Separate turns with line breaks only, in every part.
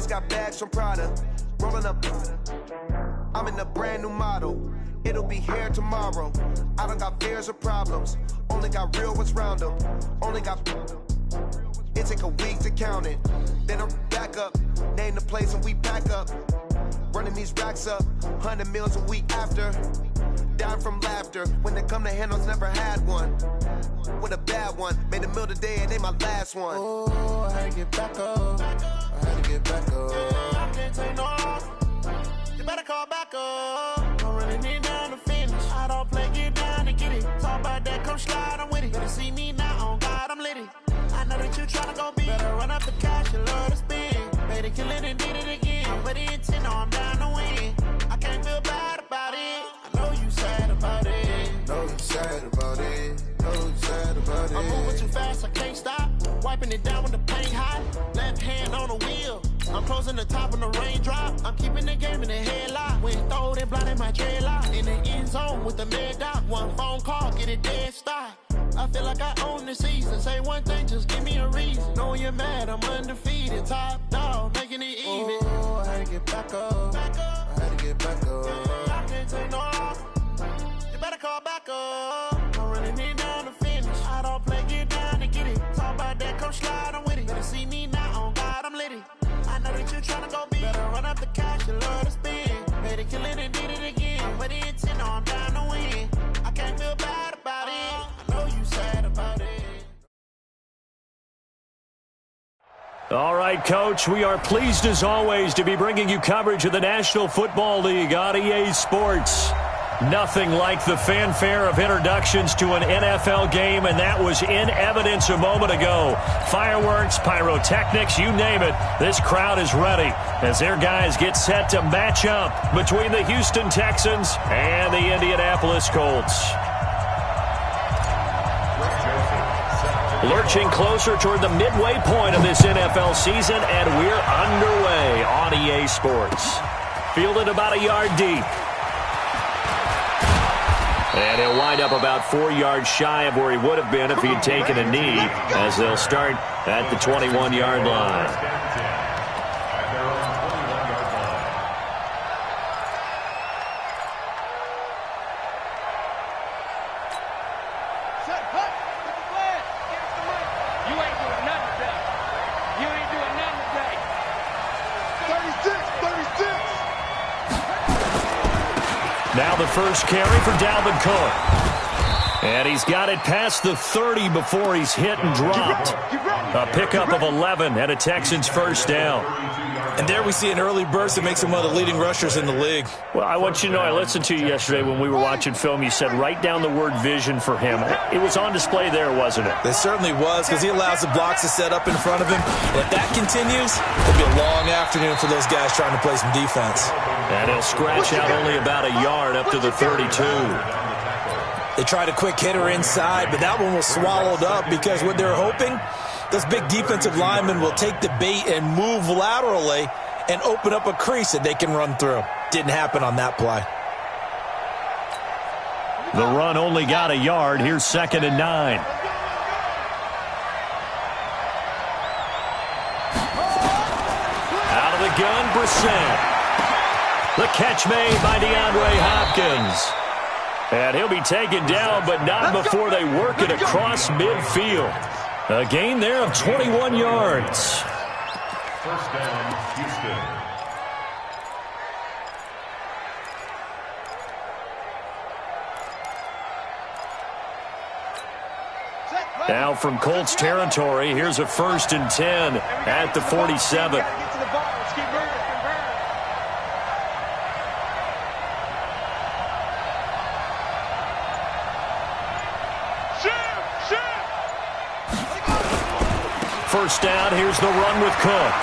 Just got bags from Prada, rolling up. I'm in a brand new model. It'll be here tomorrow. I don't got fears or problems. Only got real ones round them. Only got. It take a week to count it. Then I'm back up. Name the place and we pack up. Running these racks up. 100 meals a week after. Dying from laughter. When they come to handles, never had one. With a bad one. Made a meal today and they my last one.
Oh, I had to get back up. I had to get back up. I can't take no off. You better call back up. I'm running it down to finish. I don't play, get down and get it. Talk about that, come slide, I'm with it. Better see me now, on God, I'm litty. I know that you tryna go big. Better run up the cash, you love to spend. Made it, kill it, and did it again. But the intent, no, I'm down to win. I can't feel bad about it. I know you sad about it.
Know you sad about it. Know you sad about it.
I'm moving too fast, I can't stop. Wiping it down with the paint hot. Left hand on the wheel. I'm closing the top on the raindrop. I'm keeping the game in the headlock. When throw it, blinding my dreadlock. In the end zone with the mad dot. One phone call, get it dead stop. I feel like I own the season. Say one thing, just give me a reason. Knowing you're mad, I'm undefeated. Top dog, making it even.
Oh, I had to get back up. I had to get back up.
I can't take no off. You better call back up. I'm running it down to finish. I don't play, get down and get it. Talk about that, come slide, I'm with it. Better see me now, on God, I'm litty. I know that you tryna go big. Better run up the cash, you love to spend. Made it, kill it, and did it again. But the intent, no, I'm down to win. I can't feel bad about it. I know you sad about it.
All right, Coach, we are pleased as always to be bringing you coverage of the National Football League on EA Sports. Nothing like the fanfare of introductions to an NFL game, and that was in evidence a moment ago. Fireworks, pyrotechnics, you name it. This crowd is ready as their guys get set to match up between the Houston Texans and the Indianapolis Colts. Lurching closer toward the midway point of this NFL season, and we're underway on EA Sports. Fielded about a yard deep. And he'll wind up about 4 yards shy of where he would have been if he'd taken a knee, as they'll start at the 21-yard line. Now the first carry for Dalvin Cook. And he's got it past the 30 before he's hit and dropped. A pickup of 11 and a Texans first down.
And there we see an early burst that makes him one of the leading rushers in the league.
Well, I want you to know, I listened to you yesterday when we were watching film. You said write down the word vision for him. It was on display there, wasn't it?
It certainly was, because he allows the blocks to set up in front of him. And if that continues, it'll be a long afternoon for those guys trying to play some defense.
And he'll scratch out only about a yard up to the 32.
They tried a quick hitter inside, but that one was swallowed up because what they're hoping, those big defensive linemen will take the bait and move laterally and open up a crease that they can run through. Didn't happen on that play.
The run only got a yard. Here's 2nd and 9. Out of the gun, Brissett. The catch made by DeAndre Hopkins. And he'll be taken down, but not before they work it across midfield. A gain there of 21 yards.
First down, Houston.
Now from Colts territory, here's a 1st and 10 at the 47. First down, here's the run with Cook.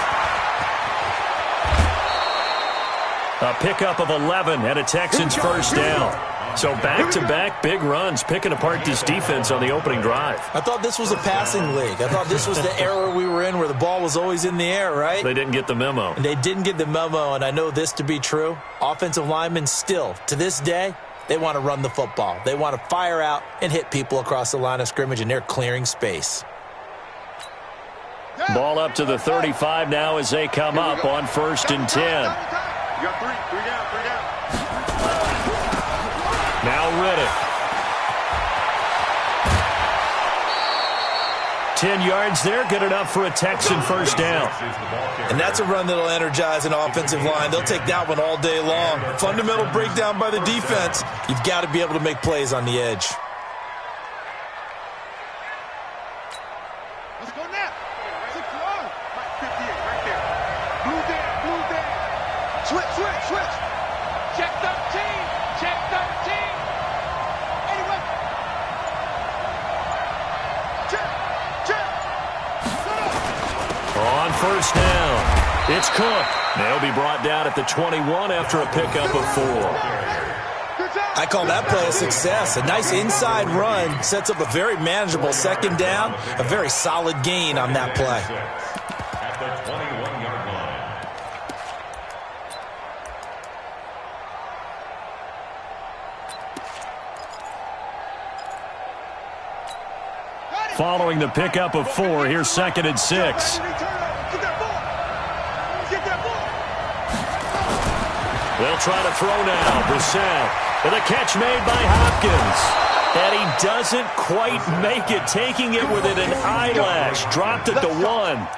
A pickup of 11 and a Texans first down. So back-to-back big runs, picking apart this defense on the opening drive.
I thought this was a passing league. I thought this was the era we were in where the ball was always in the air, right?
They didn't get the memo.
And they didn't get the memo, and I know this to be true. Offensive linemen still, to this day, they want to run the football. They want to fire out and hit people across the line of scrimmage, and they're clearing space.
Ball up to the 35 now as they come up on 1st and 10.
You got three down.
Now Riddick. 10 yards there, good enough for a Texan first down.
And that's a run that'll energize an offensive line. They'll take that one all day long. Fundamental breakdown by the defense. You've got to be able to make plays on the edge.
Let's go now. 6-1. 58, right there. Blue down. Switch. Check 13. Anyway. Check.
On 1st down, it's Cook. They'll be brought down at the 21 after a pickup of 4.
I call that play a success. A nice inside run sets up a very manageable 2nd down. A very solid gain on that play.
At the 21-yard line.
Following the pickup of 4, here's 2nd and 6. They'll try to throw now. Brissett with a catch made by Hopkins. And he doesn't quite make it, taking it within an eyelash. Dropped at the 1.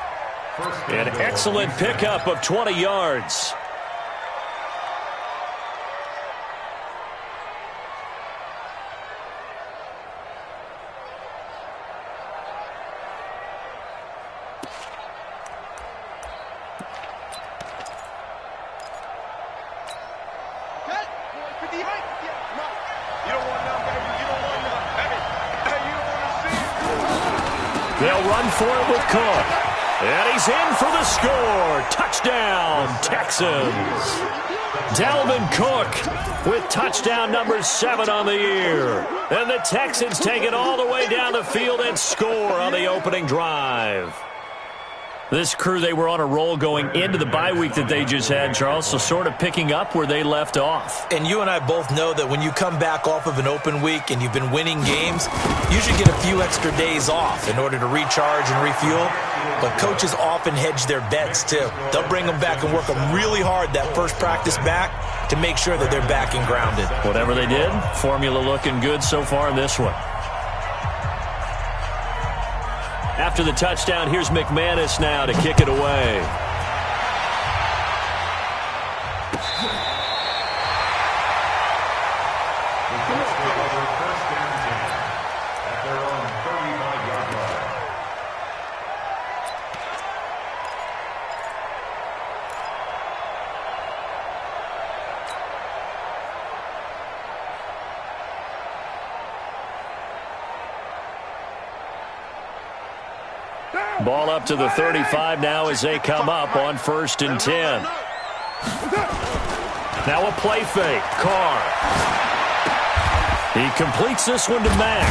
An excellent pickup of 20 yards. They'll run for it with Cook. And he's in for the score. Touchdown, Texans. Dalvin Cook with touchdown number 7 on the year. And the Texans take it all the way down the field and score on the opening drive. This crew, they were on a roll going into the bye week that they just had, Charles, so sort of picking up where they left off.
And you and I both know that when you come back off of an open week and you've been winning games, you should get a few extra days off in order to recharge and refuel. But coaches often hedge their bets, too. They'll bring them back and work them really hard that first practice back to make sure that they're back and grounded.
Whatever they did, formula looking good so far in this one. After the touchdown, here's McManus now to kick it away. Ball up to the 35 now as they come up on 1st and 10. Now a play fake. Carr. He completes this one to Mack.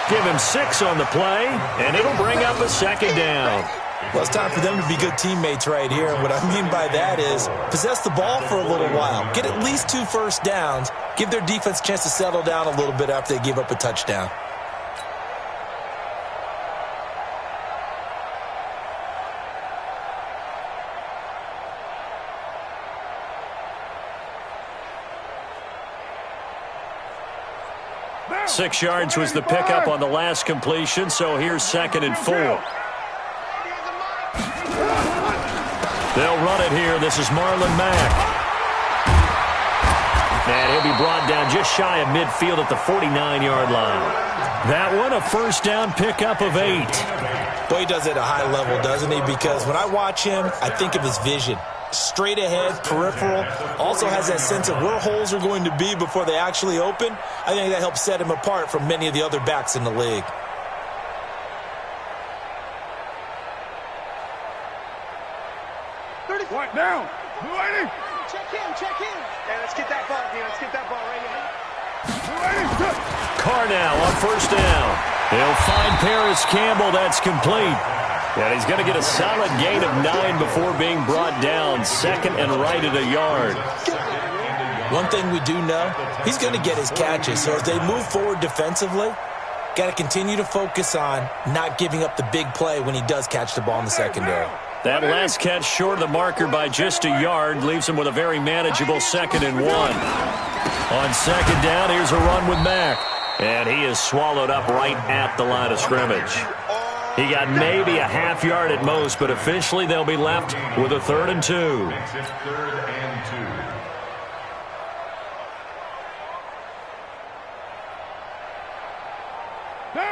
Give him 6 on the play, and it'll bring up a 2nd down.
Well, it's time for them to be good teammates right here. And what I mean by that is possess the ball for a little while. Get at least 2 first downs. Give their defense a chance to settle down a little bit after they give up a touchdown.
Six yards was the pickup on the last completion, so here's 2nd and 4. They'll run it here. This is Marlon Mack. And he'll be brought down just shy of midfield at the 49-yard line. That one, a first down pickup of 8.
Boy, he does it at a high level, doesn't he? Because when I watch him, I think of his vision. Straight ahead, peripheral, also has that sense of where holes are going to be before they actually open. I think that helps set him apart from many of the other backs in the league.
Point down. Check in. Hey, let's get that ball here. Let's get that ball right here.
Carr now on first down. He'll find Paris Campbell. That's complete. And he's going to get a solid gain of 9 before being brought down. 2nd and right at a yard. One
thing we do know, he's going to get his catches. So as they move forward defensively, Got to continue to focus on not giving up the big play when he does catch the ball in the secondary.
That last catch short of the marker by just a yard leaves him with a very manageable 2nd and 1. On 2nd down, here's a run with Mack. And he is swallowed up right at the line of scrimmage. He got maybe a half yard at most, but officially they'll be left with a 3rd and 2.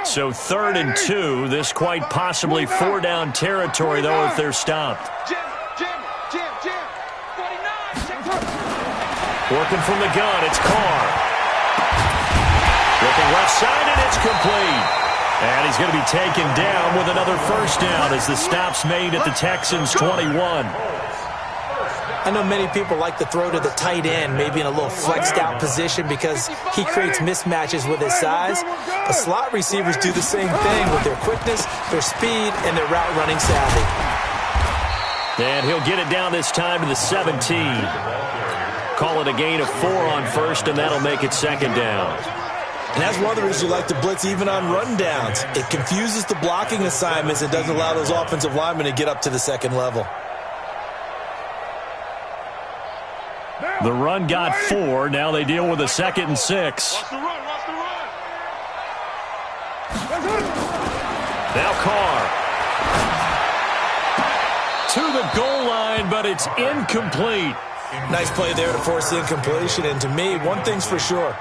So 3rd and 2, this quite possibly 4-down territory, though, if they're stopped. Working from the gun, it's Carr. Looking left side, and it's complete. And he's going to be taken down with another 1st down as the stop's made at the Texans' 21.
I know many people like to throw to the tight end, maybe in a little flexed out position because he creates mismatches with his size. But slot receivers do the same thing with their quickness, their speed, and their route running savvy.
And he'll get it down this time to the 17. Call it a gain of 4 on 1st, and that'll make it 2nd down.
And that's one of the reasons you like to blitz even on rundowns. It confuses the blocking assignments and doesn't allow those offensive linemen to get up to the 2nd level.
The run got 4. Now they deal with a 2nd and 6. Now Carr. To the goal line, but it's incomplete.
Nice play there to force the incompletion. And to me, one thing's for sure.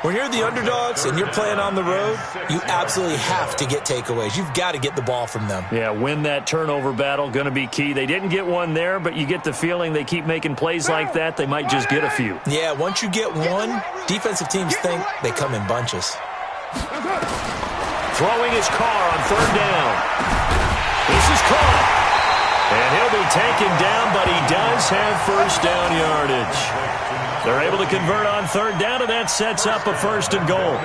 When you're the underdogs and you're playing on the road, you absolutely have to get takeaways. You've got to get the ball from them.
Yeah, win that turnover battle, going to be key. They didn't get one there, but you get the feeling they keep making plays like that, they might just get a few.
Yeah, once you get one, defensive teams think they come in bunches.
Throwing his Carr on 3rd down. This is caught. And he'll be taken down, but he does have 1st down yardage. They're able to convert on 3rd down, and that sets up a 1st and goal.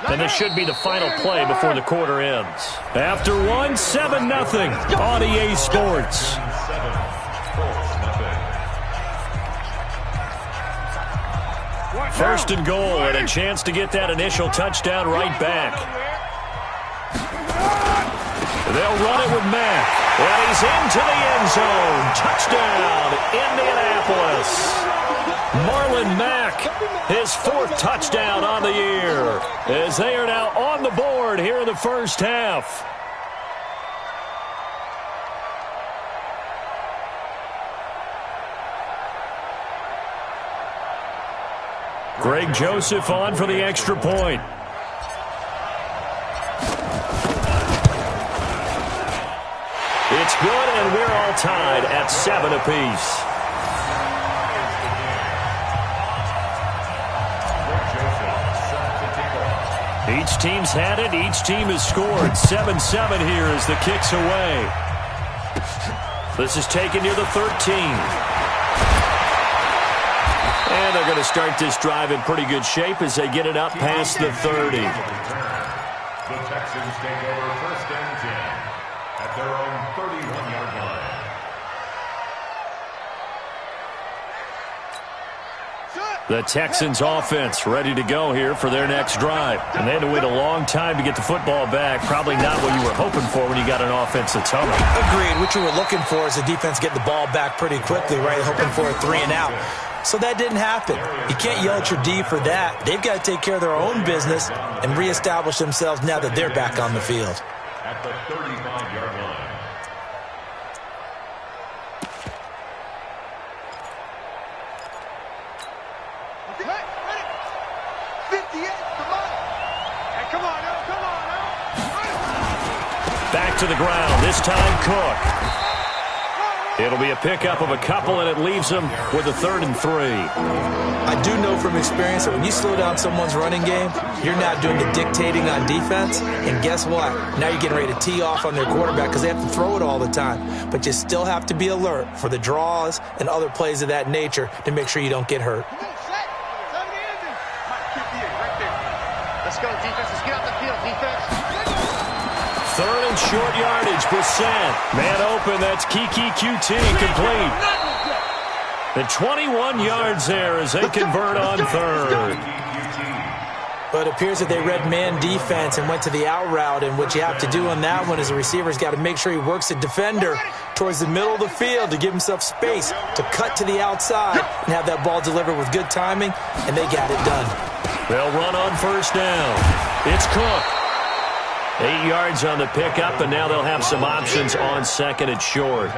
And this should be the final play before the quarter ends. After 1, 7-0 on EA Sports. First and goal, and a chance to get that initial touchdown right back. They'll run it with Mack. And he's into the end zone. Touchdown, Indianapolis. Marlon Mack, his 4th touchdown on the year, as they are now on the board here in the 1st half. Greg Joseph on for the extra point. It's good, and we're all tied at 7 apiece. Each team's had it. Each team has scored. 7-7 here as the kick's away. This is taken near the 13. And they're going to start this drive in pretty good shape as they get it up past the 30.
The Texans take over 1st and 10 at their own 31-yard line.
The Texans offense ready to go here for their next drive. And they had to wait a long time to get the football back. Probably not what you were hoping for when you got an offense that's humming.
Agreed. What you were looking for is the defense getting the ball back pretty quickly, right? Hoping for a 3 and out. So that didn't happen. You can't yell at your D for that. They've got to take care of their own business and reestablish themselves now that they're back on the field.
At the 35-yard line.
Back to the ground. This time Cook. It'll be a pickup of a couple, and it leaves them with a 3rd and 3.
I do know from experience that when you slow down someone's running game, you're not doing the dictating on defense. And guess what? Now you're getting ready to tee off on their quarterback because they have to throw it all the time. But you still have to be alert for the draws and other plays of that nature to make sure you don't get hurt.
Let's go, defense. Let's get off the field, defense.
3rd and short yardage. Brissett. Man open. That's Kiki QT. Complete. The 21 yards there as they convert on 3rd.
But it appears that they read man defense and went to the out route, and what you have to do on that one is the receiver's got to make sure he works the defender towards the middle of the field to give himself space to cut to the outside and have that ball delivered with good timing, and they got it done.
They'll run on first down. It's Cook. 8 yards on the pickup, and now they'll have some options on second and short.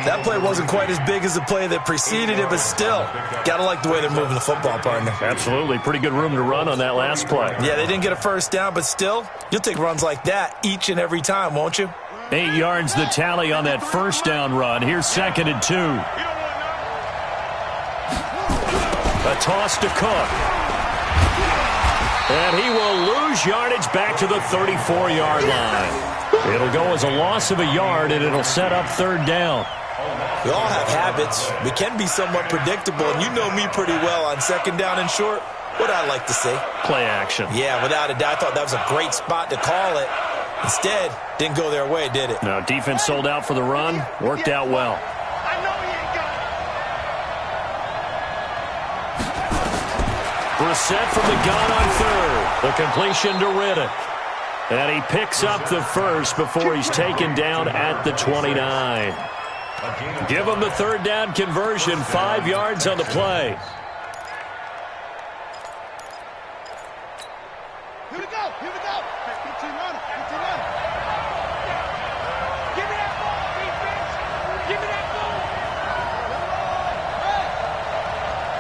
That play wasn't quite as big as the play that preceded it, but still, got to like the way they're moving the football, partner.
Absolutely. Pretty good room to run on that last play.
Yeah, they didn't get a first down, but still, you'll take runs like that each and every time, won't you?
8 yards the tally on that first down run. Here's second and 2. A toss to Cook. And he will lose yardage back to the 34-yard line. It'll go as a loss of a yard, and it'll set up third down.
We all have habits. We can be somewhat predictable, and you know me pretty well on second down and short. What I like to say?
Play action.
Yeah, without a doubt. I thought that was a great spot to call it. Instead, didn't go their way, did it?
Now, defense sold out for the run. Worked out well.
I know he ain't got it.
Brissett from the gun on third. The completion to Riddick. And he picks up the first before he's taken down at the 29. Give him the third down conversion, 5 yards on the play.
Here we go. Here we go. 15 runner. 15 runner. Give me that ball, defense. Give me that ball. Hey.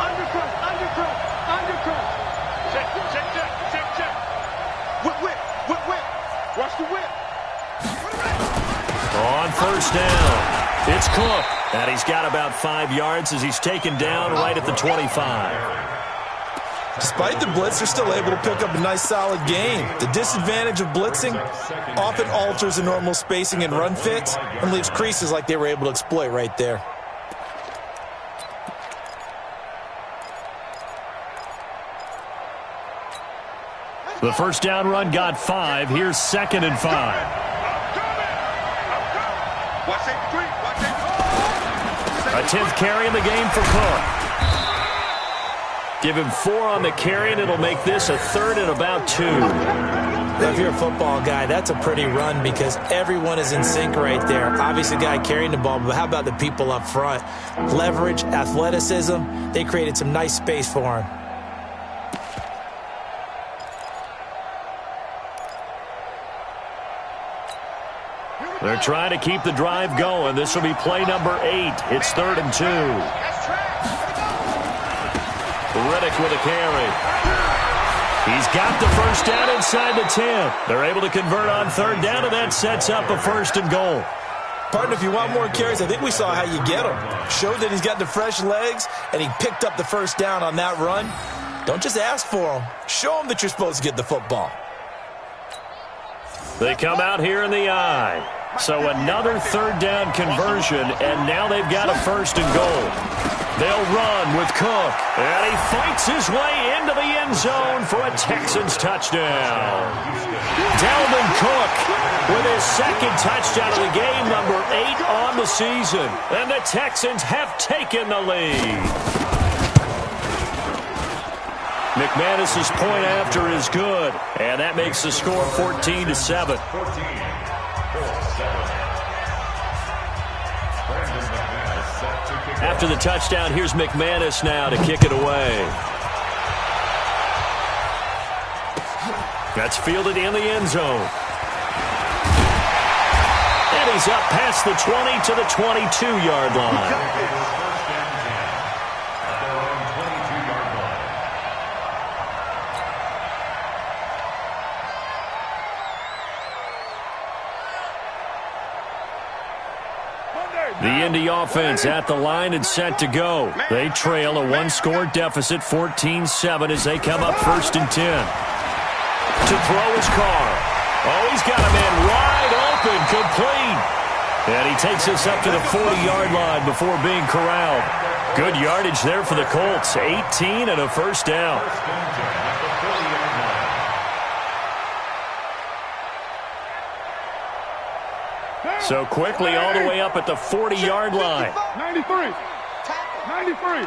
Undercut. Undercut. Undercut. Check. Check. Check. Check. Check. Whip. Whip. Whip. Whip. Watch the whip.
On first down, it's Cook. And he's got about 5 yards as he's taken down right at the 25.
Despite the blitz, they're still able to pick up a nice, solid game. The disadvantage of blitzing often alters the normal spacing and run fits and leaves creases like they were able to exploit right there.
The first down run got 5. Here's second and 5. A 10th carry in the game for Cook. Give him 4 on the carry, and it'll make this a third and about 2.
Now, if you're a football guy, that's a pretty run because everyone is in sync right there. Obviously, the guy carrying the ball, but how about the people up front? Leverage, athleticism, they created some nice space for him.
They're trying to keep the drive going. This will be play number 8. It's third and 2. Riddick with a carry. He's got the first down inside the 10. They're able to convert on third down, and that sets up a first and goal.
Partner, if you want more carries, I think we saw how you get them. Showed that he's got the fresh legs, and he picked up the first down on that run. Don't just ask for them. Show them that you're supposed to get the football.
They come out here in the eye. So another third down conversion, and now they've got a first and goal. They'll run with Cook, and he fights his way into the end zone for a Texans touchdown. Dalvin Cook with his second touchdown of the game, number 8 on the season. And the Texans have taken the lead. McManus's point after is good, and that makes the score 14-7. After the touchdown, here's McManus now to kick it away. That's fielded in the end zone. And he's up past the 20 to the 22-yard line. The Indy offense at the line and set to go. They trail a 1-score deficit, 14-7, as they come up first and 10. To throw his car. Oh, he's got a man wide open, complete. And he takes us up to the 40-yard line before being corralled. Good yardage there for the Colts. 18 and a first down. So quickly all the way up at the 40-yard line.
93. 93.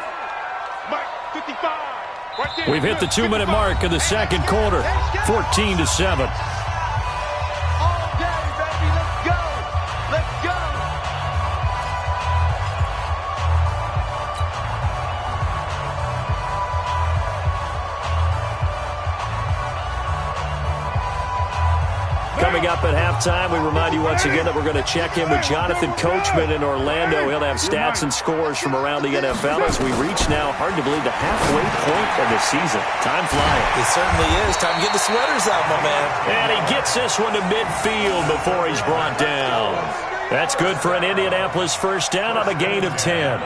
Back 55.
We've hit the 2-minute mark of the second quarter, 14-7. Coming up at halftime, we remind you once again that we're going to check in with Jonathan Coachman in Orlando. He'll have stats and scores from around the NFL as we reach now, hard to believe, the halfway point of the season. Time flying.
It certainly is. Time to get the sweaters out, my man.
And he gets this one to midfield before he's brought down. That's good for an Indianapolis first down on a gain of 10.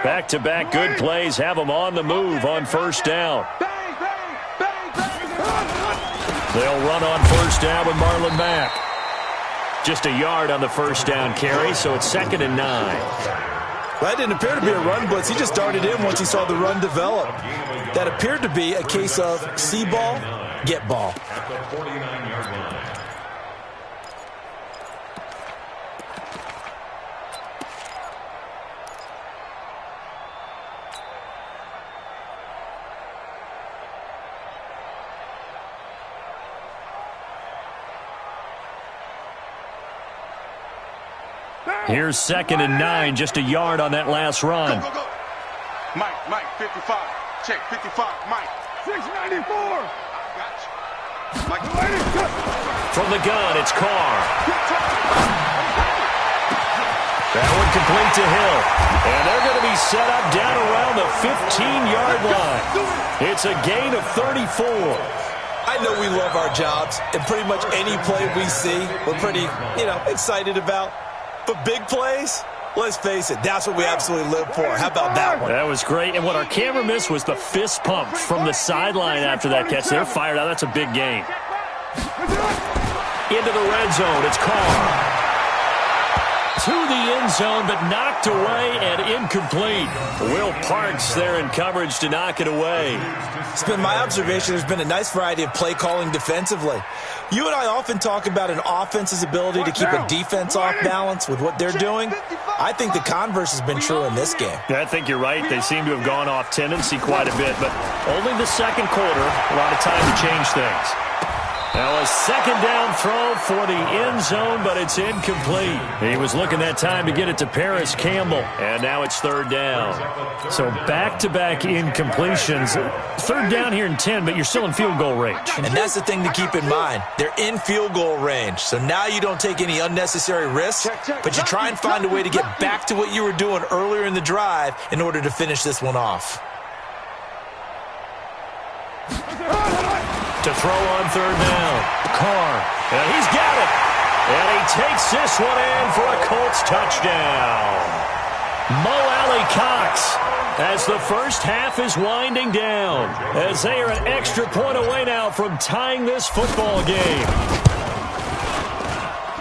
Back-to-back good plays have them on the move on first down. They'll run on first down with Marlon Mack. Just a yard on the first down carry, so it's 2nd and 9.
That didn't appear to be a run blitz. He just darted in once he saw the run develop. That appeared to be a case of see ball, get ball.
At the 49-yard line.
Here's 2nd and 9, just a yard on that last run.
Go, go, go. Mike, 55. Check, 55, Mike. 694. Gotcha. Mike,
from the gun, it's Carr. That one complete to Hill. And they're going to be set up down around the 15-yard line. It's a gain of 34.
I know we love our jobs, and pretty much any play we see, we're pretty, excited about. But big plays, let's face it, that's what we absolutely live for. How about that one?
That was great. And what our camera missed was the fist pump from the sideline after that catch. They're fired out. That's a big gain. Into the red zone. It's Carr. To the end zone, but knocked away and incomplete. Will Parks there in coverage to knock it away.
It's been my observation there's been a nice variety of play calling defensively. You and I often talk about an offense's ability to keep a defense off balance with what they're doing. I think the converse has been true in this game.
Yeah, I think you're right. They seem to have gone off tendency quite a bit, but only the second quarter, a lot of time to change things. Now a second down throw for the end zone, but it's incomplete. He was looking that time to get it to Paris Campbell, and now it's 3rd down. So back-to-back incompletions. 3rd down here in 10, but you're still in field goal range.
And that's the thing to keep in mind. They're in field goal range, so now you don't take any unnecessary risks, but you try and find a way to get back to what you were doing earlier in the drive in order to finish this one off.
To throw on 3rd down. Carr. And he's got it. And he takes this one in for a Colts touchdown. Mo Alley-Cox as the first half is winding down, as they are an extra point away now from tying this football game.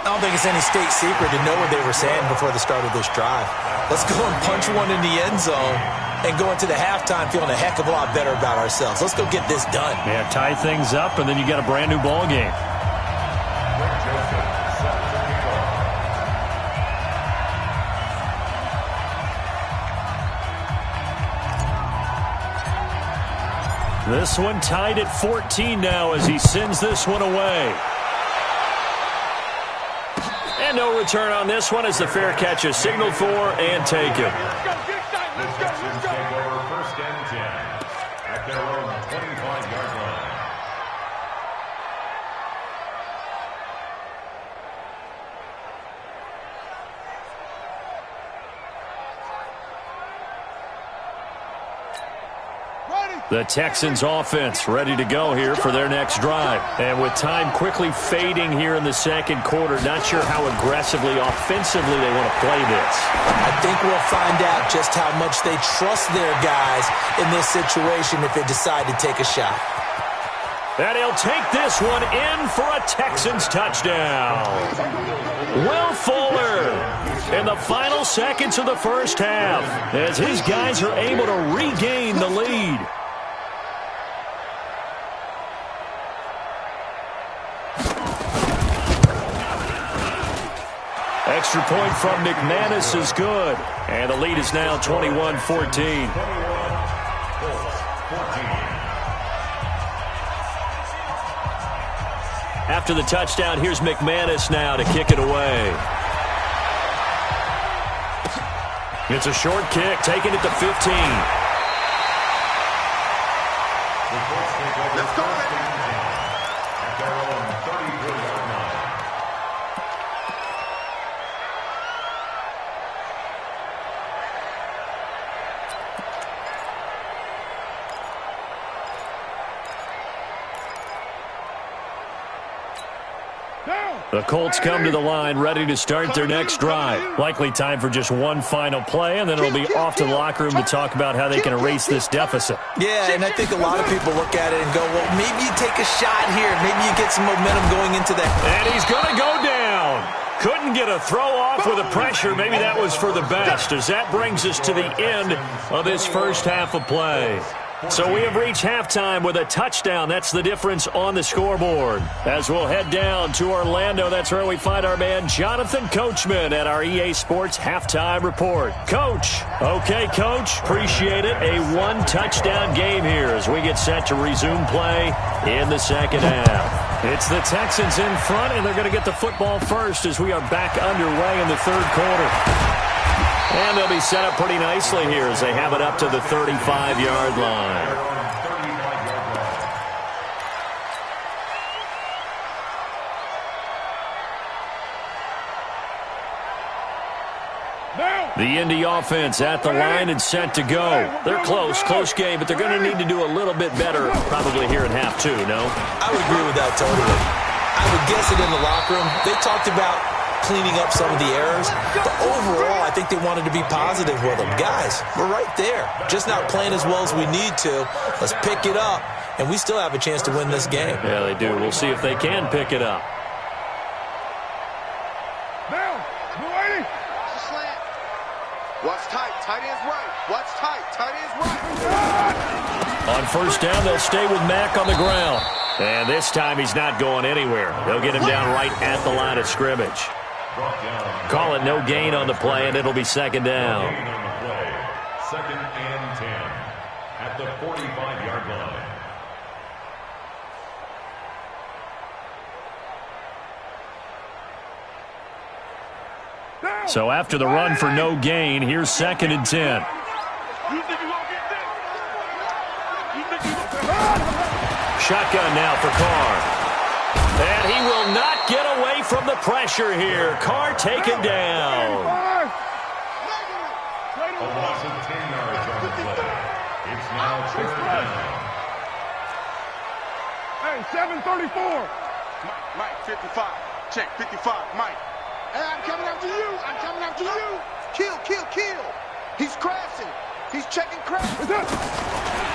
I don't think it's any state secret to know what they were saying before the start of this drive. Let's go and punch one in the end zone and go into the halftime feeling a heck of a lot better about ourselves. Let's go get this done.
Yeah, tie things up, and then you got a brand new ball game. This one tied at 14 now as he sends this one away. And no return on this one as the fair catch is signaled for and taken.
The Texans take over 1st and 10 at their own 25-yard line.
The Texans offense ready to go here for their next drive. And with time quickly fading here in the second quarter, not sure how aggressively, offensively they want to play this.
I think we'll find out just how much they trust their guys in this situation if they decide to take a shot.
And he'll take this one in for a Texans touchdown. Will Fuller in the final seconds of the first half as his guys are able to regain the lead. Extra point from McManus is good. And the lead is now 21-14. After the touchdown, here's McManus now to kick it away. It's a short kick, taking it to 15.
Let's go.
The Colts come to the line ready to start their next drive. Likely time for just one final play, and then it'll be off to the locker room to talk about how they can erase this deficit.
Yeah, and I think a lot of people look at it and go, well, maybe you take a shot here. Maybe you get some momentum going into that.
And he's going to go down. Couldn't get a throw off with the pressure. Maybe that was for the best, as that brings us to the end of this first half of play. So we have reached halftime with a touchdown. That's the difference on the scoreboard. As we'll head down to Orlando, that's where we find our man Jonathan Coachman at our EA Sports Halftime Report. Coach. Okay, Coach. Appreciate it. A one-touchdown game here as we get set to resume play in the second half. It's the Texans in front, and they're going to get the football first as we are back underway in the third quarter. And they'll be set up pretty nicely here as they have it up to the 35-yard line. The Indy offense at the line and set to go. They're close game, but they're going to need to do a little bit better probably here in half two, no?
I would agree with that totally. I would guess it in the locker room. They talked about cleaning up some of the errors, but overall, I think they wanted to be positive with them. Guys, we're right there. Just not playing as well as we need to. Let's pick it up, and we still have a chance to win this game.
Yeah, they do. We'll see if they can pick it up.
Now, you ready?
Slant. Watch tight. Tight end's right. Watch tight. Tight end's right.
On first down, they'll stay with Mack on the ground. And this time he's not going anywhere. They'll get him down right at the line of scrimmage. Call it no gain on the play, and it'll be second down.
Second and 10 at the 45-yard line.
So after the run for no gain, here's second and 10. Shotgun now for Carr. And he will not get away from the pressure here. Carr taken down.
A loss of 10 yards on the play. It's now third down.
Hey, 734.
Mike, 55. Check, 55. Mike.
Hey, I'm coming after you. I'm coming after you. Kill. He's crashing. He's checking crash.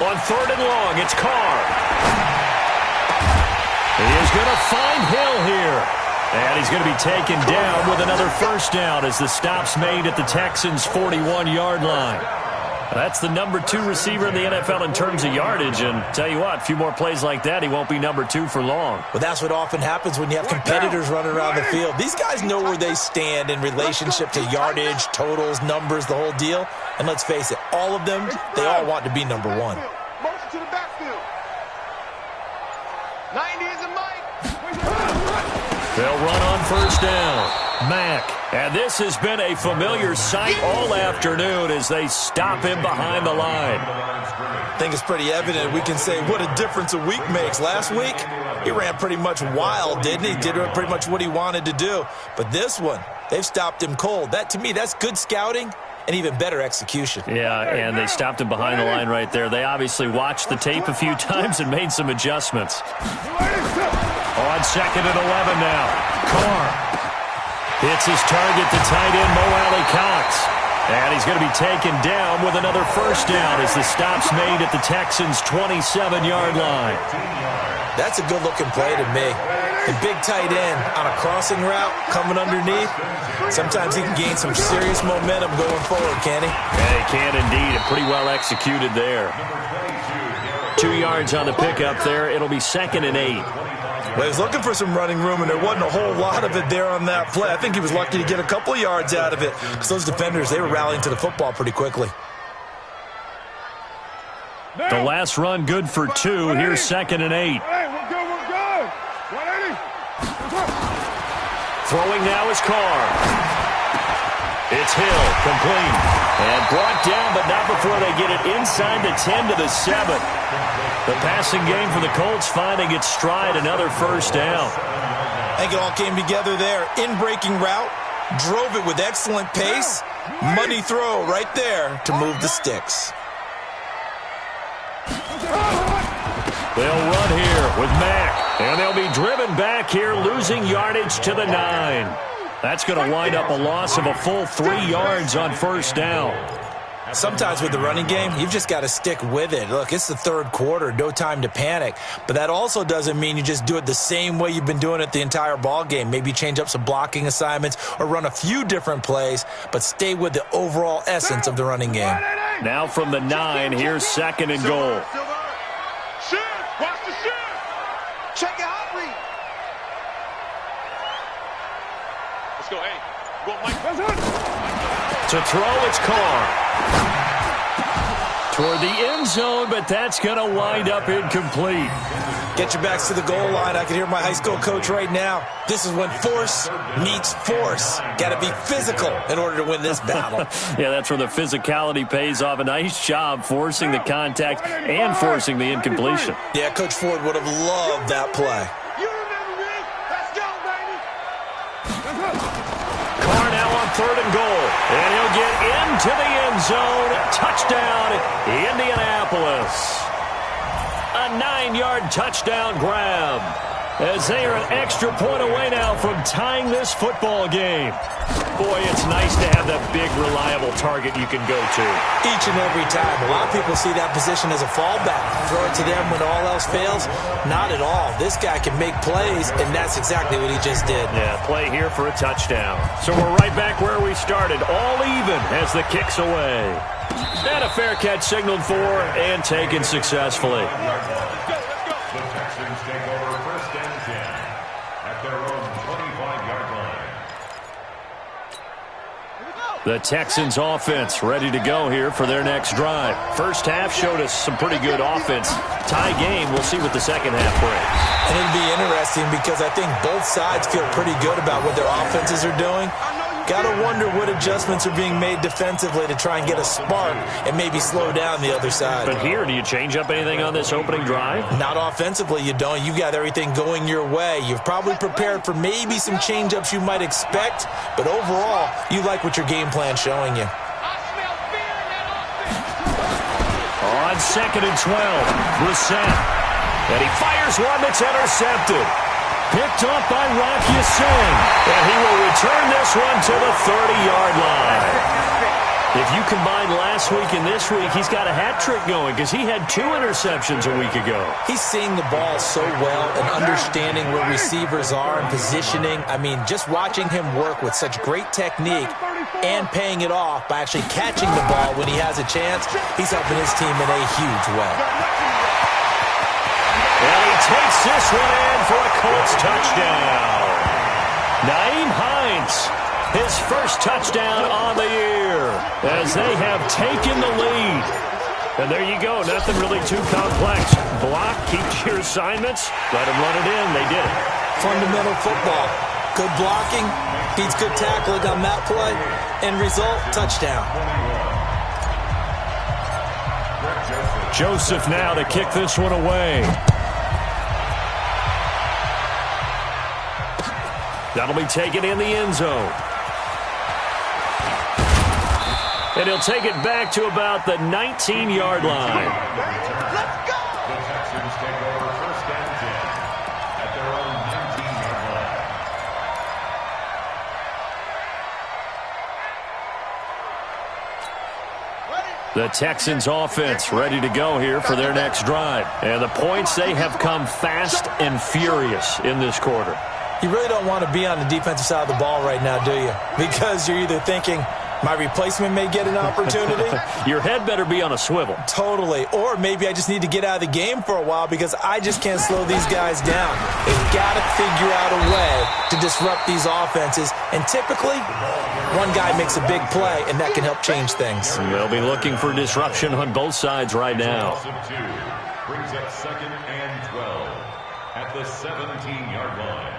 On third and long, it's Carr. He is going to find Hill here. And he's going to be taken down with another first down as the stop's made at the Texans' 41-yard line. That's the number 2 receiver in the NFL in terms of yardage. And tell you what, a few more plays like that, he won't be number 2 for long.
Well, that's what often happens when you have competitors running around the field. These guys know where they stand in relationship to yardage, totals, numbers, the whole deal. And let's face it, all of them, they all want to be number 1.
Motion to the backfield. 90 is a Mike.
They'll run on first down. Mack. And this has been a familiar sight all afternoon as they stop him behind the line.
I think it's pretty evident. We can say what a difference a week makes. Last week, he ran pretty much wild, didn't he? Did pretty much what he wanted to do. But this one, they've stopped him cold. That, to me, that's good scouting and even better execution.
Yeah, and they stopped him behind the line right there. They obviously watched the tape a few times and made some adjustments. On second and 11 now. Carr hits his target, the tight end, Mo Alley-Cox. And he's going to be taken down with another first down as the stop's made at the Texans' 27-yard line.
That's a good-looking play to me. The big tight end on a crossing route coming underneath, sometimes he can gain some serious momentum going forward, can he?
Yeah, he can indeed, and pretty well executed there. 2 yards on the pickup there. It'll be 2nd and 8.
Well, he was looking for some running room, and there wasn't a whole lot of it there on that play. I think he was lucky to get a couple of yards out of it because those defenders, they were rallying to the football pretty quickly.
The last run good for 2. Here's 2nd and 8. Throwing now is Carr. It's Hill, complete. And brought down, but not before they get it inside the 10 to the 7. The passing game for the Colts finding its stride, another first down.
I think it all came together there. In-breaking route, drove it with excellent pace. Money throw right there to move the sticks.
They'll run here with Mack, and they'll be driven back here, losing yardage to the 9. That's going to wind up a loss of a full 3 yards on first down.
Sometimes with the running game, you've just got to stick with it. Look, it's the third quarter, no time to panic. But that also doesn't mean you just do it the same way you've been doing it the entire ball game. Maybe change up some blocking assignments or run a few different plays, but stay with the overall essence of the running game.
Now from the 9, here's 2nd and goal.
Watch the shift. Check your hot read.
Let's go, hey. Go, Mike.
To throw, it's Carr. Toward the end zone, but that's going to wind up incomplete.
Get your backs to the goal line. I can hear my high school coach right now. This is when force meets force. Got to be physical in order to win this battle.
Yeah, that's where the physicality pays off. A nice job forcing the contact and forcing the incompletion.
Yeah, Coach Ford would have loved that play.
You remember me? Let's go, baby.
Carr now on 3rd and goal. And he'll get into the end zone. Touchdown, Indianapolis. A 9-yard touchdown grab, as they are an extra point away now from tying this football game. Boy, it's nice to have that big, reliable target you can go to.
Each and every time. A lot of people see that position as a fallback. Throw it to them when all else fails. Not at all. This guy can make plays, and that's exactly what he just did.
Yeah, play here for a touchdown. So we're right back where we started, all even as the kick's away. And a fair catch signaled for and taken successfully.
The Texans take over 1st and 10 at their own 25-yard line.
The Texans offense ready to go here for their next drive. First half showed us some pretty good offense. Tie game, we'll see what the second half brings.
And it'll be interesting because I think both sides feel pretty good about what their offenses are doing. Got to wonder what adjustments are being made defensively to try and get a spark and maybe slow down the other side.
But here, do you change up anything on this opening drive?
Not offensively, you don't. You got everything going your way. You've probably prepared for maybe some change-ups you might expect, but overall, you like what your game plan's showing you.
On 2nd and 12, Brissett. And he fires one that's intercepted. Picked off by RakCi's. And he will return this one to the 30-yard line. If you combine last week and this week, he's got a hat trick going because he had 2 interceptions a week ago.
He's seeing the ball so well and understanding where receivers are and positioning. I mean, just watching him work with such great technique and paying it off by actually catching the ball when he has a chance, he's helping his team in a huge way.
And he takes this one in for a Colts touchdown. Nyheim Hines, his first touchdown on the year, as they have taken the lead. And there you go, nothing really too complex. Block, keep your assignments, let them run it in. They did it.
Fundamental football. Good blocking, beats good tackling on that play. End result, touchdown.
Joseph now to kick this one away. That'll be taken in the end zone. And he'll take it back to about the 19-yard line.
Let's go!
The Texans take over 1st and 10 at their own 19-yard line.
The Texans offense ready to go here for their next drive. And the points, they have come fast and furious in this quarter.
You really don't want to be on the defensive side of the ball right now, do you? Because you're either thinking, my replacement may get an opportunity.
Your head better be on a swivel.
Totally. Or maybe I just need to get out of the game for a while because I just can't slow these guys down. They've got to figure out a way to disrupt these offenses. And typically, one guy makes a big play, and that can help change things.
They'll be looking for disruption on both sides right now.
Brings up 2nd and 12 at the 17-yard line.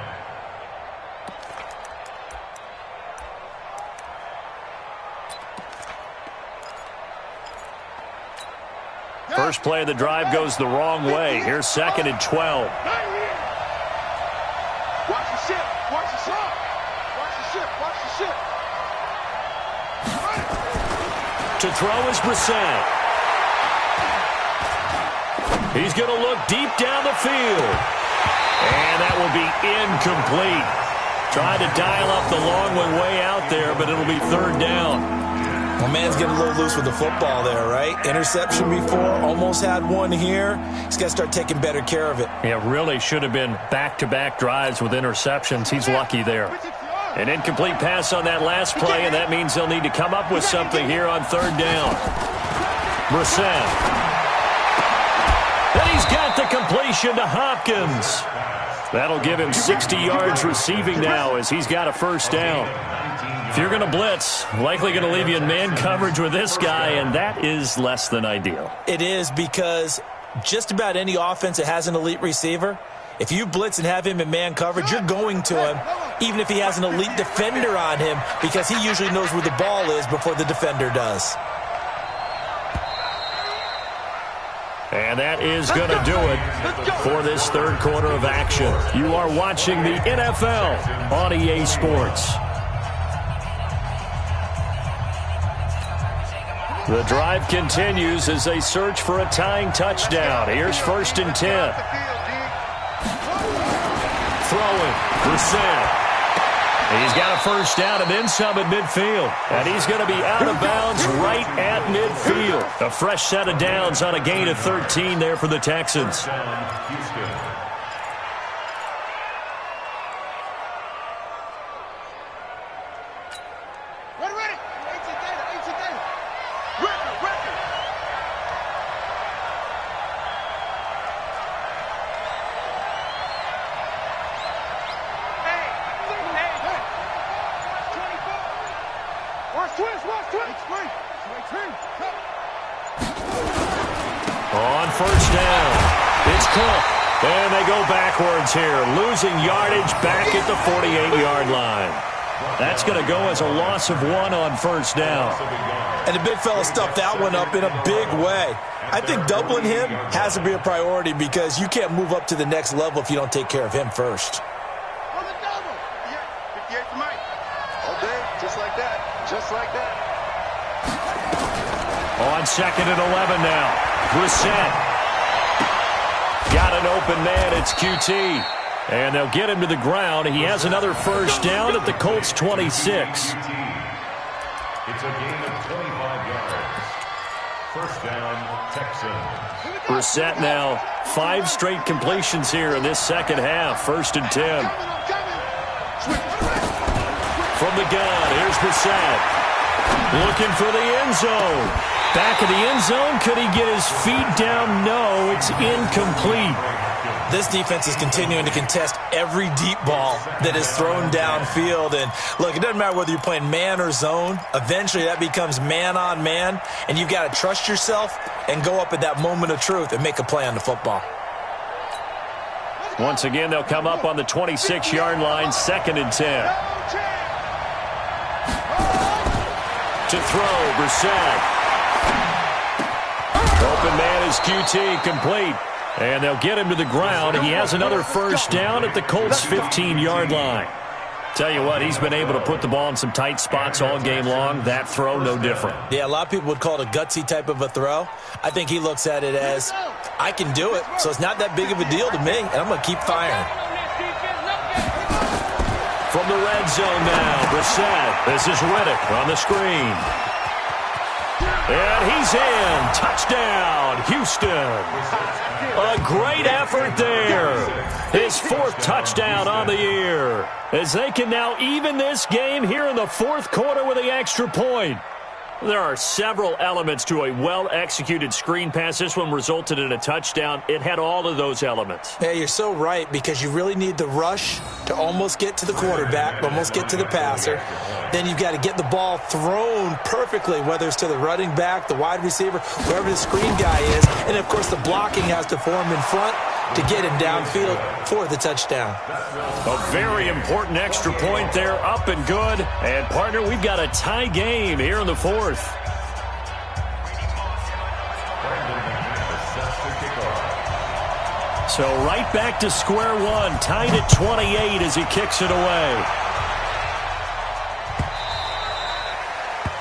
First play of the drive goes the wrong way. Here's 2nd and 12.
Watch the ship. Watch the ship. Watch the ship. Watch the ship.
To throw is Brissett. He's going to look deep down the field. And that will be incomplete. Tried to dial up the long one way out there, but it'll be 3rd down.
Well, man's getting a little loose with the football there, right? Interception before, almost had one here. He's got to start taking better care of it.
Yeah, really should have been back-to-back drives with interceptions. He's lucky there. An incomplete pass on that last play, and that means they'll need to come up with something here on 3rd down. Brissett. And he's got the completion to Hopkins. That'll give him 60 yards receiving now as he's got a 1st down. If you're going to blitz, likely going to leave you in man coverage with this guy, and that is less than ideal.
It is because just about any offense that has an elite receiver, if you blitz and have him in man coverage, you're going to him, even if he has an elite defender on him, because he usually knows where the ball is before the defender does.
And that is going to do it for this 3rd quarter of action. You are watching the NFL on EA Sports. The drive continues as they search for a tying touchdown. Here's 1st and 10. Throwing, Brissett. He's got a 1st down and then some at midfield. And he's going to be out of bounds right at midfield. A fresh set of downs on a gain of 13 there for the Texans. On 1st down, it's Cook. And they go backwards here, losing yardage back at the 48-yard line. That's going to go as a loss of 1 on 1st down.
And the big fella stuffed that one up in a big way. I think doubling him has to be a priority because you can't move up to the next level if you don't take care of him first.
On the double. Yeah, 58 for Mike. All day, just like that. Just like that.
On 2nd and 11 now. Brissett. Got an open man. It's QT. And they'll get him to the ground. He has another 1st down at the Colts 26.
It's a gain of 25 yards. 1st down, Texans.
Brissett now 5 straight completions here in this 2nd half. 1st and 10. From the gun, here's Brissett. Looking for the end zone. Back of the end zone. Could he get his feet down? No, it's incomplete.
This defense is continuing to contest every deep ball that is thrown downfield. And look, it doesn't matter whether you're playing man or zone. Eventually that becomes man on man. And you've got to trust yourself and go up at that moment of truth and make a play on the football.
Once again, they'll come up on the 26-yard line, 2nd and 10. To throw, Brissett. Open man is QT, complete. And they'll get him to the ground. He has another 1st down at the Colts' 15-yard line. Tell you what, he's been able to put the ball in some tight spots all game long. That throw, no different.
Yeah, a lot of people would call it a gutsy type of a throw. I think he looks at it as, I can do it, so it's not that big of a deal to me, and I'm going to keep firing.
From the red zone now, Brissett. This is Riddick on the screen. And he's in. Touchdown, Houston. A great effort there. His 4th touchdown on the year, as they can now even this game here in the 4th quarter with the extra point. There are several elements to a well-executed screen pass. This one resulted in a touchdown. It had all of those elements.
Yeah, you're so right, because you really need the rush to almost get to the quarterback, almost get to the passer. Then you've got to get the ball thrown perfectly, whether it's to the running back, the wide receiver, whoever the screen guy is. And, of course, the blocking has to form in front to get him downfield for the touchdown.
A very important extra point there, up and good. And, partner, we've got a tie game here in the 4th. So right back to square one, tied at 28 as he kicks it away.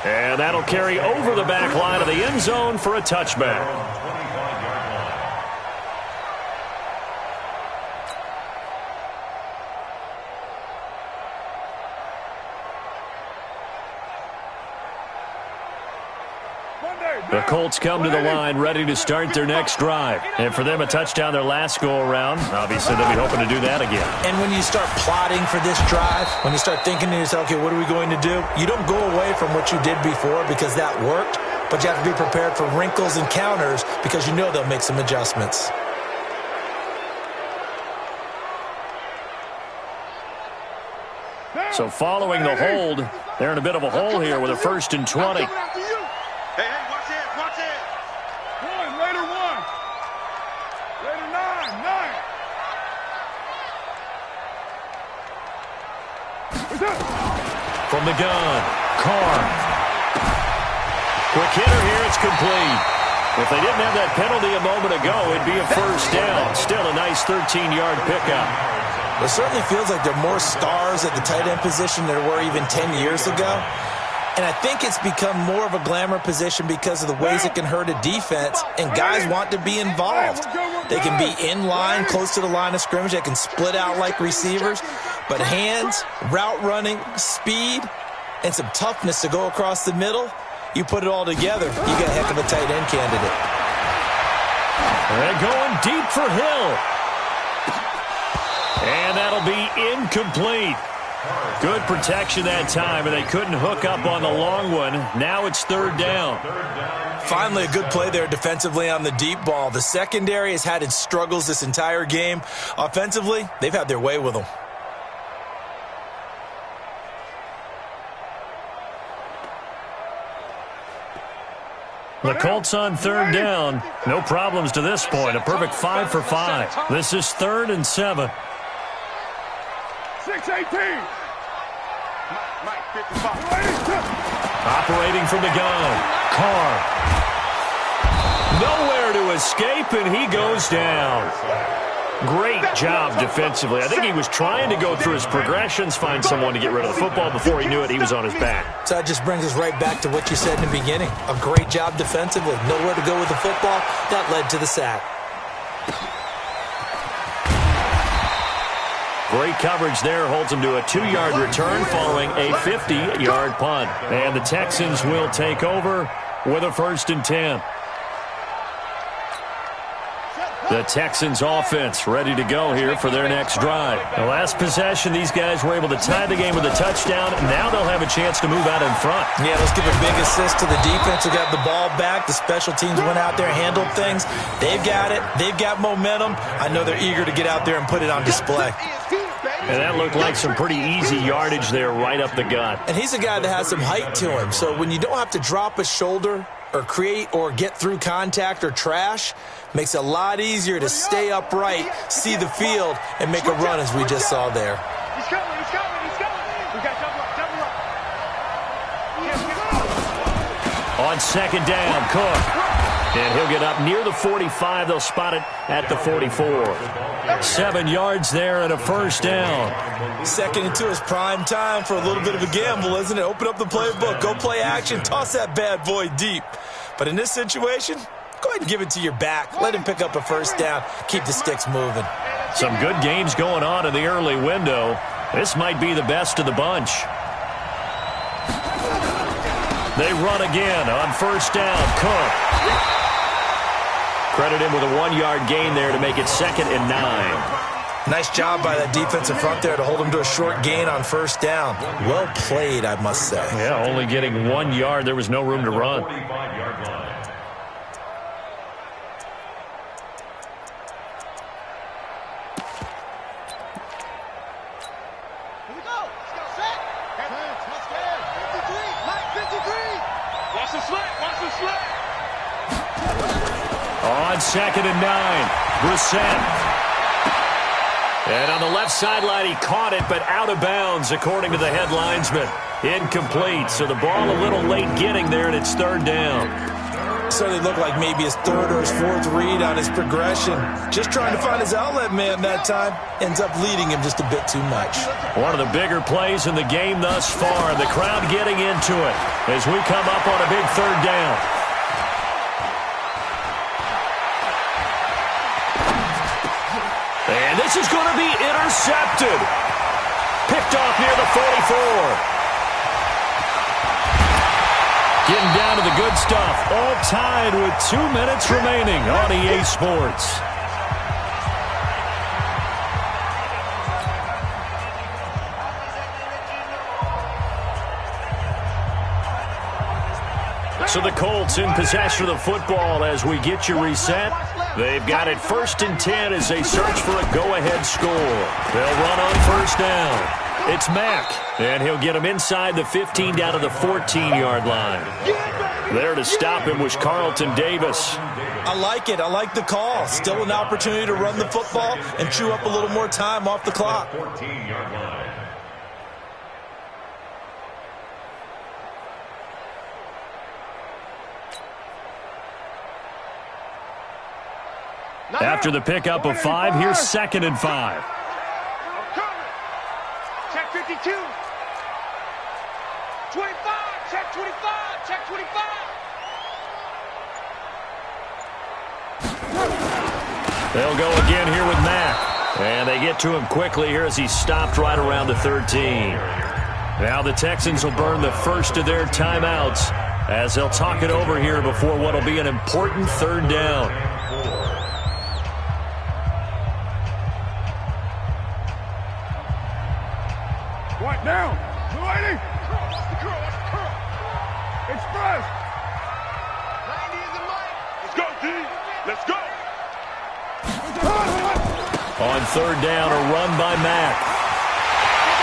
And that'll carry over the back line of the end zone for a touchback. The Colts come to the line ready to start their next drive. And for them, a touchdown their last go-around. Obviously, they'll be hoping to do that again.
And when you start plotting for this drive, when you start thinking to yourself, okay, what are we going to do? You don't go away from what you did before because that worked, but you have to be prepared for wrinkles and counters because you know they'll make some adjustments.
So following the hold, they're in a bit of a hole here with a 1st and 20.
Hey, watch it, watch it. Raider 1. Raider 9.
From the gun, Carr. Quick hitter here, it's complete. If they didn't have that penalty a moment ago, it'd be a 1st down. Still a nice 13-yard pickup.
It certainly feels like there are more stars at the tight end position than there were even 10 years ago. And I think it's become more of a glamour position because of the ways it can hurt a defense, and guys want to be involved. They can be in line, close to the line of scrimmage. They can split out like receivers. But hands, route running, speed, and some toughness to go across the middle, you put it all together, you got a heck of a tight end candidate.
They're going deep for Hill. And that'll be incomplete. Good protection that time, and they couldn't hook up on the long one. Now it's 3rd down.
Finally, a good play there defensively on the deep ball. The secondary has had its struggles this entire game. Offensively, they've had their way with them.
The Colts on 3rd down. No problems to this point. A perfect 5 for 5. This is 3rd and 7.
6-18. Mike, 55.
Operating from the gun, Carr. Nowhere to escape, and he goes down. Great job defensively. I think he was trying to go through his progressions, find someone to get rid of the football. Before he knew it, he was on his back.
So that just brings us right back to what you said in the beginning. A great job defensively. Nowhere to go with the football. That led to the sack.
Great coverage there. Holds him to a 2-yard return following a 50-yard punt. And the Texans will take over with a 1st and 10. The Texans offense ready to go here for their next drive. The last possession, these guys were able to tie the game with a touchdown. Now they'll have a chance to move out in front.
Yeah, let's give a big assist to the defense who got the ball back. The special teams went out there, handled things. They've got it. They've got momentum. I know they're eager to get out there and put it on display.
And that looked like some pretty easy yardage there right up the gut.
And he's a guy that has some height to him. So when you don't have to drop a shoulder or create or get through contact or trash, makes it a lot easier to stay upright, see the field, and make a run as we just saw there.
He's coming, he's coming, he's coming. We got double up.
On 2nd down, Cook. And he'll get up near the 45. They'll spot it at the 44. 7 yards there and a 1st down.
2nd and 2 is prime time for a little bit of a gamble, isn't it? Open up the playbook, go play action, toss that bad boy deep. But in this situation, go ahead and give it to your back. Let him pick up a 1st down. Keep the sticks moving.
Some good games going on in the early window. This might be the best of the bunch. They run again on first down. Cook. Credit him with a 1-yard gain there to make it 2nd and 9.
Nice job by that defensive front there to hold him to a short gain on first down. Well played, I must say.
Yeah, only getting 1 yard. There was no room to run. On 2nd and 9, Brissett. And on the left sideline, he caught it, but out of bounds, according to the head linesman. Incomplete, so the ball a little late getting there, and it's 3rd down.
So it looked like maybe his 3rd or his 4th read on his progression. Just trying to find his outlet man that time. Ends up leading him just a bit too much.
One of the bigger plays in the game thus far. The crowd getting into it as we come up on a big 3rd down. And this is going to be intercepted. Picked off near the 44. Getting down to the good stuff. All tied with 2 minutes remaining on EA Sports. So the Colts in possession of the football as we get you reset. They've got it 1st and 10 as they search for a go-ahead score. They'll run on first down. It's Mack, and he'll get him inside the 15 down to the 14-yard line. There to stop him was Carlton Davis.
I like it. I like the call. Still an opportunity to run the football and chew up a little more time off the clock.
14-yard line.
After the pickup of 5, here's 2nd and 5.
Check 52. 25. Check 25. Check 25.
They'll go again here with Mack. And they get to him quickly here as he stopped right around the 13. Now the Texans will burn the first of their timeouts as they'll talk it over here before what will be an important 3rd down.
What now? Blue 80. Express. 90 is the mic. Let's go, D. Let's go.
On 3rd down, a run by Mack.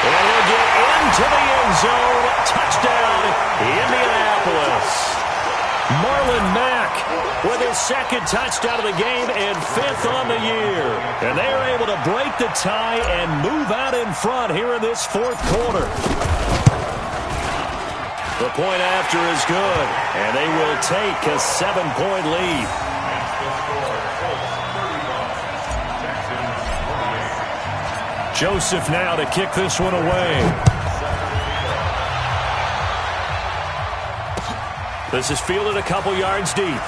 And he'll get into the end zone. Touchdown, Indianapolis. Marlon Mack with his 2nd touchdown of the game and 5th on the year. And they are able to break the tie and move out in front here in this 4th quarter. The point after is good, and they will take a 7-point lead. Joseph now to kick this one away. This is fielded a couple yards deep.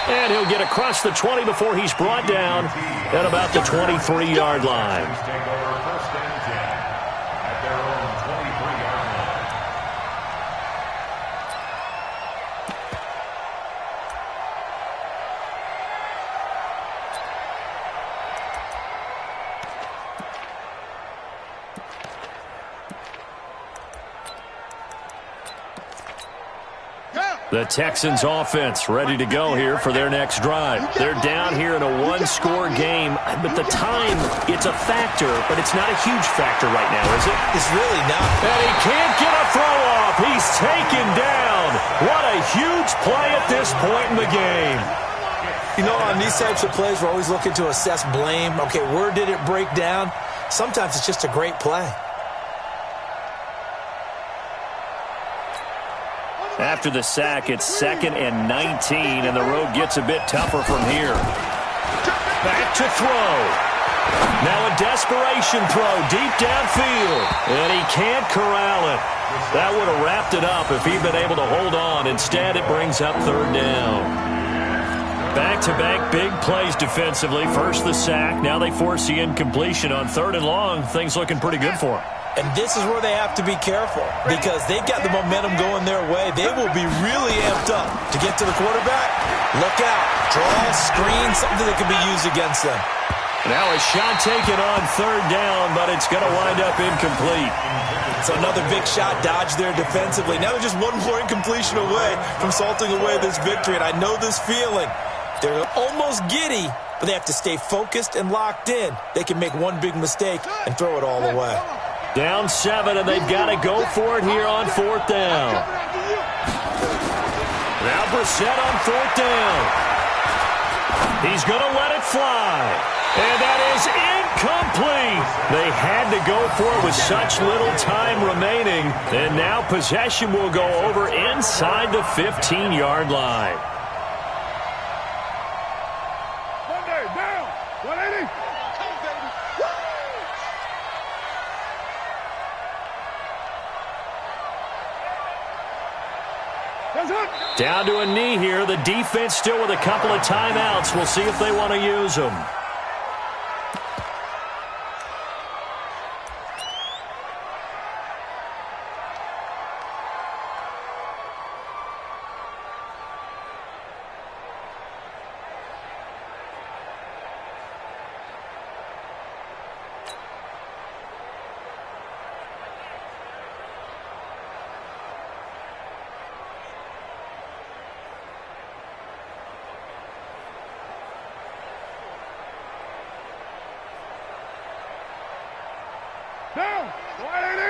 And he'll get across the 20 before he's brought down at about the 23-yard line.
Take over 1st and 10 at their own 23-yard line.
The Texans offense ready to go here for their next drive. They're down here in a 1-score game, but the time, it's a factor, but it's not a huge factor right now, is it?
It's really not.
And he can't get a throw off. He's taken down. What a huge play at this point in the game.
You know, on these types of plays, we're always looking to assess blame. Okay, where did it break down? Sometimes it's just a great play.
After the sack, it's 2nd and 19, and the road gets a bit tougher from here. Back to throw. Now a desperation throw deep downfield, and he can't corral it. That would have wrapped it up if he'd been able to hold on. Instead, it brings up 3rd down. Back-to-back big plays defensively. First the sack, now they force the incompletion on 3rd and long. Things looking pretty good for him.
And this is where they have to be careful because they've got the momentum going their way. They will be really amped up to get to the quarterback. Look out. Draw, screen, something that can be used against them.
Now a shot taken on third down, but it's going to wind up incomplete.
So another big shot dodged there defensively. Now they're just one more incompletion away from salting away this victory. And I know this feeling. They're almost giddy, but they have to stay focused and locked in. They can make one big mistake and throw it all away.
Down 7, and they've got to go for it here on fourth down. Now Brissett on fourth down. He's going to let it fly. And that is incomplete. They had to go for it with such little time remaining. And now possession will go over inside the 15-yard line.
Monday, down. 180.
Down to a knee here. The defense still with a couple of timeouts. We'll see if they want to use them.
Down. 180.